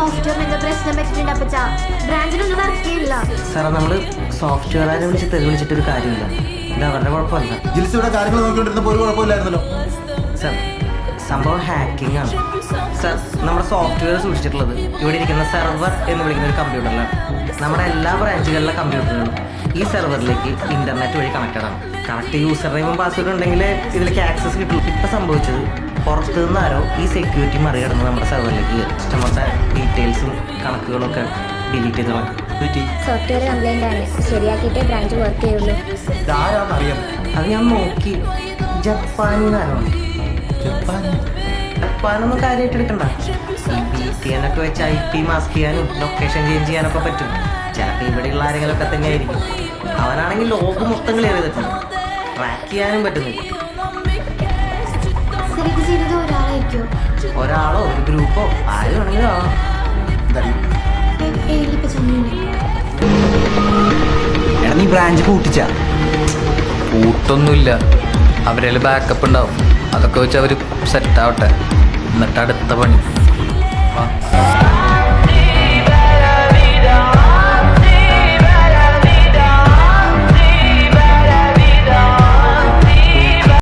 സോഫ്റ്റ്വെയറിന്റെ പ്രശ്നം പറ്റിയിട്ടുണ്ട് അപ്പച്ച. ബ്രാഞ്ചിലൊന്നും വർക്ക് ചെയ്യില്ല. സാറേ നമ്മൾ സോഫ്റ്റ്വെയർ വിളിച്ചിട്ടൊരു കാര്യമില്ല. ഇത് അവരുടെ കുഴപ്പമല്ല. ജിൽസ് ഇവിടെ കാര്യങ്ങൾ നോക്കിക്കൊണ്ടിരുന്നപ്പോൾ ഒരു കുഴപ്പമില്ലായിരുന്നല്ലോ. സാർ സംഭവം ഹാക്കിംഗ് ആണ്. സാർ നമ്മുടെ സോഫ്റ്റ്വെയർ സൂക്ഷിച്ചിട്ടുള്ളത് ഇവിടെ ഇരിക്കുന്ന സെർവർ എന്ന് വിളിക്കുന്ന ഒരു കമ്പ്യൂട്ടറിലാണ്. നമ്മുടെ എല്ലാ ബ്രാഞ്ചുകളിലെ കമ്പ്യൂട്ടറുകളും ഈ സെർവറിലേക്ക് ഇന്റർനെറ്റ് വഴി കണക്റ്റഡ് ആണ്. കറക്റ്റ് യൂസർ നെയിമും പാസ്വേഡും ഉണ്ടെങ്കിൽ ഇതിലേക്ക് ആക്സസ് കിട്ടുള്ളൂ. ഇപ്പം സംഭവിച്ചത് പുറത്തു നിന്നാരോ ഈ സെക്യൂരിറ്റി മറികടന്ന് നമ്മുടെ സെർവറിലേക്ക് കസ്റ്റമറുടെ ഡീറ്റെയിൽസും കണക്കുകളും ഒക്കെ ഡിലീറ്റ് ചെയ്തതാണ്. സോഫ്റ്റ്വെയർ കംപ്ലൈന്റ് ആണ്, ശരിയാക്കിയിട്ടേ ബ്രാഞ്ച് വർക്ക് ചെയ്യുള്ളൂ. ഇതാരാന്നറിയാം. അത് ഞാൻ നോക്കി. ജപ്പാനിൽ നിന്നാരോ. ജപ്പാനൊന്നും കാര്യമായിട്ട് എടുക്കണ്ട. ഈ VPN ഒക്കെ വെച്ച് IP മാസ്ക് ചെയ്യാനും ലൊക്കേഷൻ ചേഞ്ച് ചെയ്യാനൊക്കെ പറ്റും. ചിലപ്പോൾ ഇവിടെയുള്ള ആരെങ്കിലുമൊക്കെ തന്നെ ആയിരിക്കും. അവനാണെങ്കിൽ ലോകം മൊത്തം ക്ലിയർ ചെയ്തിട്ടുണ്ട്. ട്രാക്ക് ചെയ്യാനും പറ്റുന്നില്ല. ശരിക്കും ചെയ്തത് ഒരാളായിരിക്കും. ഒരാളോ ഒരു ഗ്രൂപ്പോ ആരും ആണെങ്കിലും ആവാം. എടാ നീ ബ്രാഞ്ച് പൂട്ടിച്ച? പൂട്ടൊന്നുമില്ല, അവരിൽ ബാക്കപ്പ് ഉണ്ടാവും. അതൊക്കെ വെച്ച് അവർ സെറ്റ് ആവട്ടെ, എന്നിട്ട് അടുത്ത പണി.